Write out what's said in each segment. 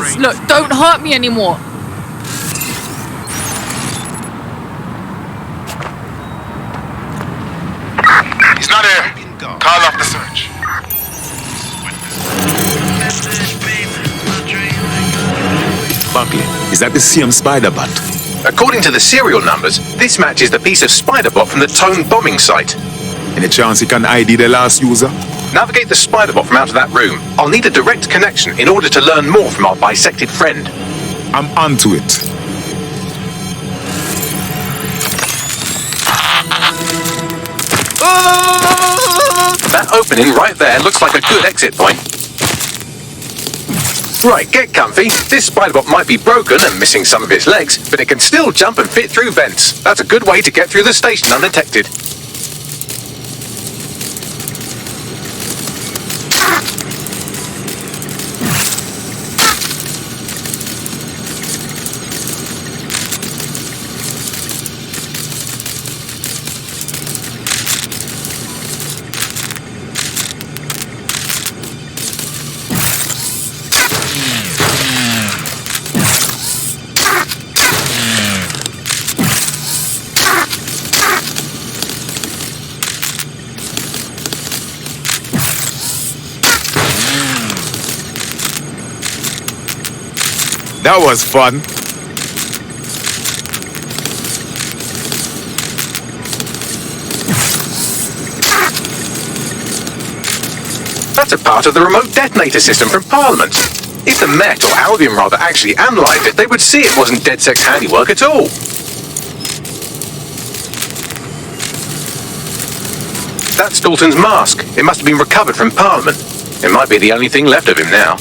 Please, look, don't hurt me anymore. He's not here. Call off the search. Buckley, is that the same spider bot? According to the serial numbers, this matches the piece of spider bot from the Tone bombing site. Any chance you can ID the last user? Navigate the spider bot from out of that room. I'll need a direct connection in order to learn more from our bisected friend. I'm onto it. That opening right there looks like a good exit point. Right, get comfy. This spider-bot might be broken and missing some of its legs, but it can still jump and fit through vents. That's a good way to get through the station undetected. That was fun. That's a part of the remote detonator system from Parliament. If the Met, or Albion rather, actually analysed it, they would see it wasn't DedSec's handiwork at all. That's Dalton's mask. It must have been recovered from Parliament. It might be the only thing left of him now.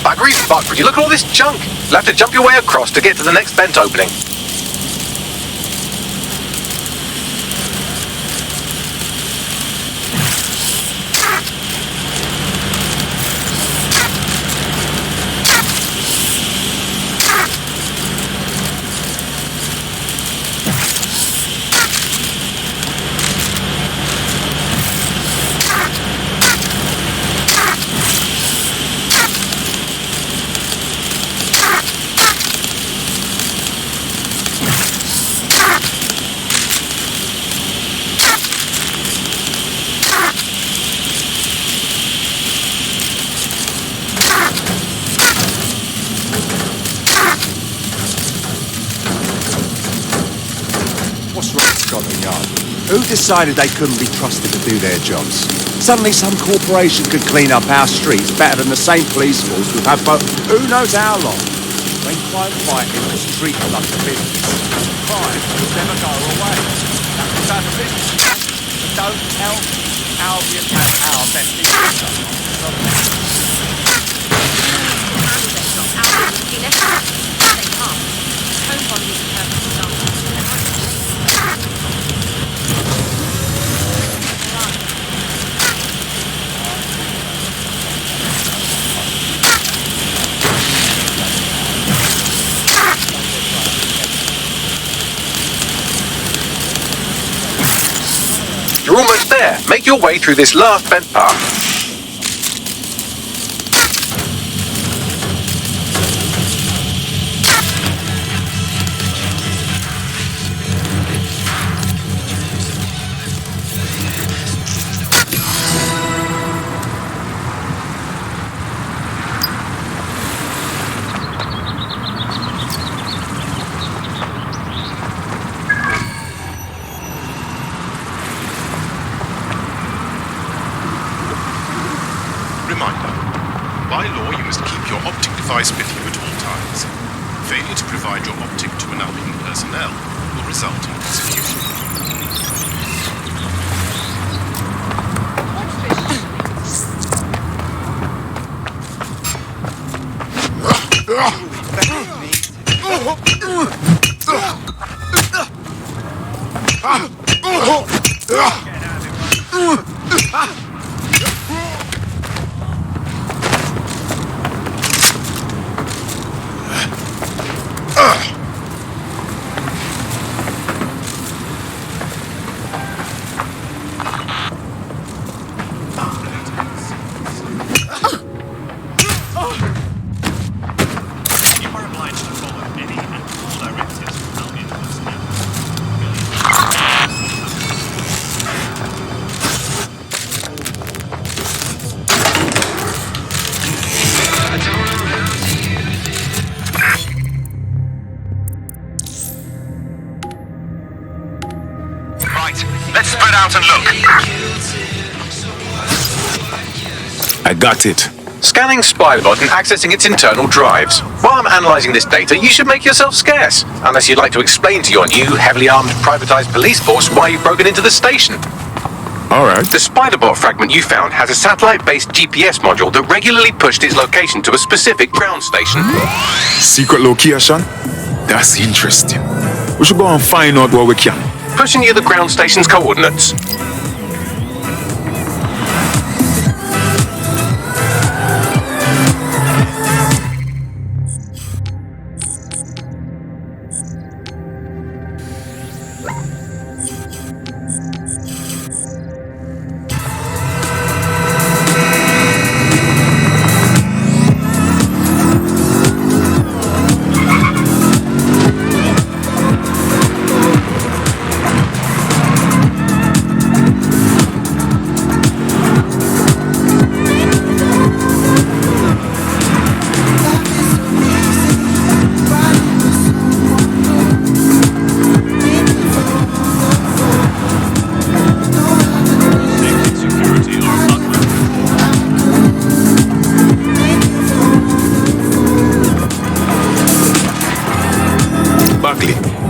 Buggery fuck, would you look at all this junk? You'll have to jump your way across to get to the next vent opening. What's wrong with Scotland Yard? Who decided they couldn't be trusted to do their jobs? Suddenly some corporation could clean up our streets better than the same police force we've had for who knows how long. When crime fighting was treated like a business, crime would never go away. That was our business. But don't tell me Albion has our best You're almost there. Make your way through this last vent path. Reminder, by law you must keep your optic device with you at all times. Failure to provide your optic to an Albion personnel will result in execution. Let's spread out and look. I got it. Scanning Spybot and accessing its internal drives. While I'm analysing this data, you should make yourself scarce. Unless you'd like to explain to your new, heavily armed, privatised police force why you've broken into the station. Alright. The Spiderbot fragment you found has a satellite-based GPS module that regularly pushed its location to a specific ground station. Secret location? That's interesting. We should go and find out what we can. Pushing you the ground station's coordinates.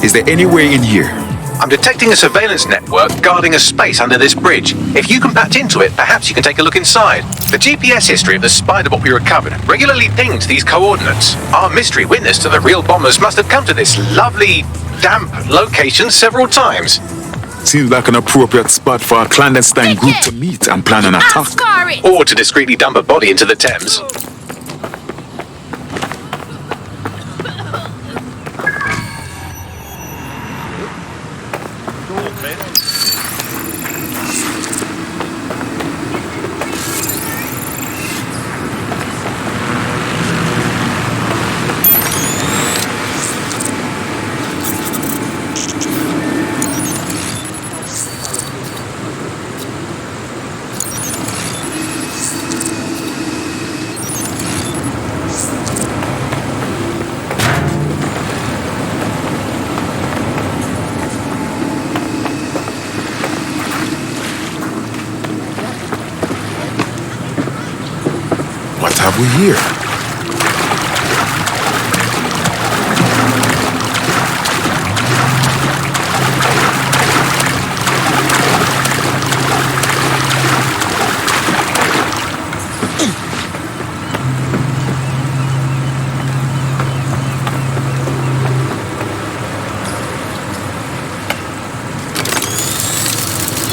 Is there any way in here? I'm I'm detecting a surveillance network guarding a space under this bridge. If you can patch into it, perhaps you can take a look inside. The GPS history of the spider bot we recovered regularly pings these coordinates. Our mystery witness to the real bombers must have come to this lovely, damp location several times. Seems like an appropriate spot for a clandestine group to meet and plan an attack. Or to discreetly dump a body into the Thames. What have we here?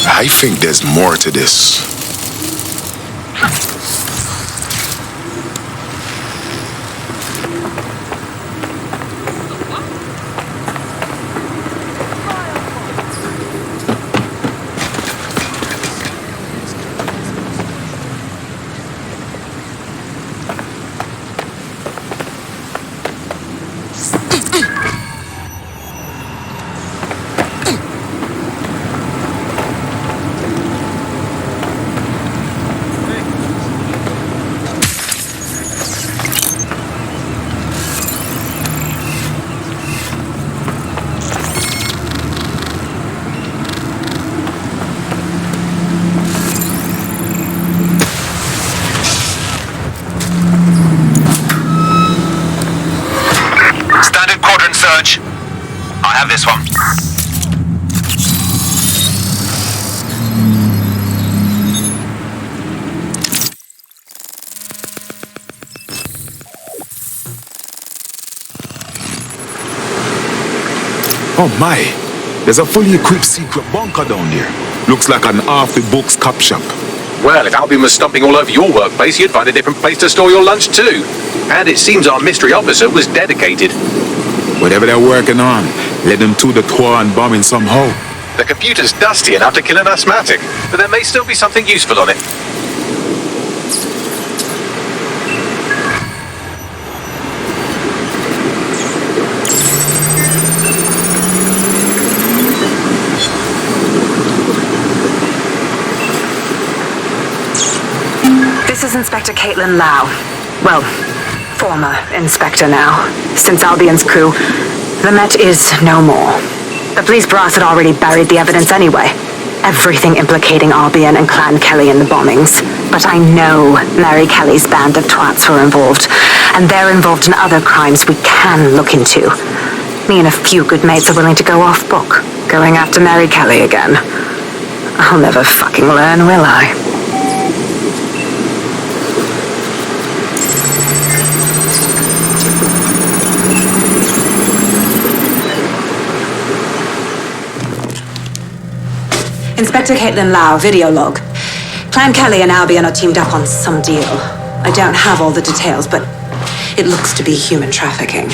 I think there's more to this. Search. I have this one. Oh my, there's a fully equipped secret bunker down there. Looks like an off-the-books cop shop. Well, if Albion was stomping all over your workplace, you'd find a different place to store your lunch too. And it seems our mystery officer was dedicated. Whatever they're working on, let them to the tour and bombing somehow. The computer's dusty enough to kill an asthmatic, but there may still be something useful on it. This is Inspector Caitlin Lau. Well, former inspector now. Since Albion's coup, the Met is no more. The police brass had already buried the evidence anyway. Everything implicating Albion and Clan Kelly in the bombings. But I know Mary Kelly's band of twats were involved, and they're involved in other crimes we can look into. Me and a few good mates are willing to go off book, going after Mary Kelly again. I'll never fucking learn, will I? Inspector Caitlin Lau, video log. Clan Kelly and Albion are teamed up on some deal. I don't have all the details, but it looks to be human trafficking.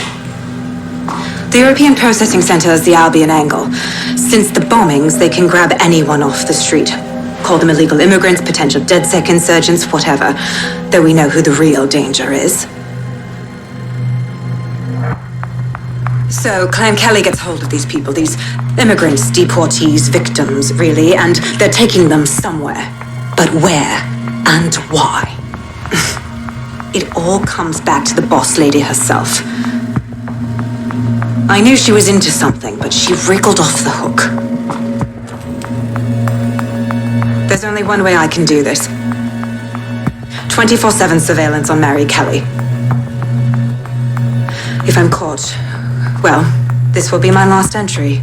The European Processing Center is the Albion angle. Since the bombings, they can grab anyone off the street. Call them illegal immigrants, potential DedSec insurgents, whatever. Though we know who the real danger is. So Clan Kelly gets hold of these people, these immigrants, deportees, victims, really, and they're taking them somewhere. But where and why? It all comes back to the boss lady herself. I knew she was into something, but she wriggled off the hook. There's only one way I can do this. 24/7 surveillance on Mary Kelly. If I'm caught, well, this will be my last entry.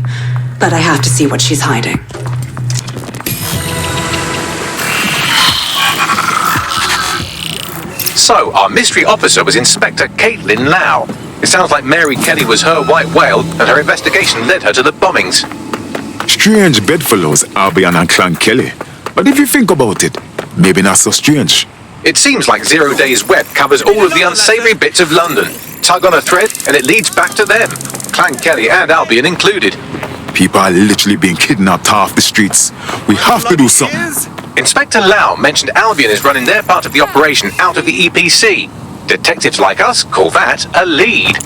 but I have to see what she's hiding. So, our mystery officer was Inspector Caitlin Lau. It sounds like Mary Kelly was her white whale, and her investigation led her to the bombings. Strange bedfellows, Albion and Clan Kelly. But if you think about it, maybe not so strange. It seems like Zero Days Web covers all of the unsavory bits of London. Tug on a thread, and it leads back to them. Clan Kelly and Albion included. People are literally being kidnapped off the streets. We have to do something. Inspector Lau mentioned Albion is running their part of the operation out of the EPC. Detectives like us call that a lead.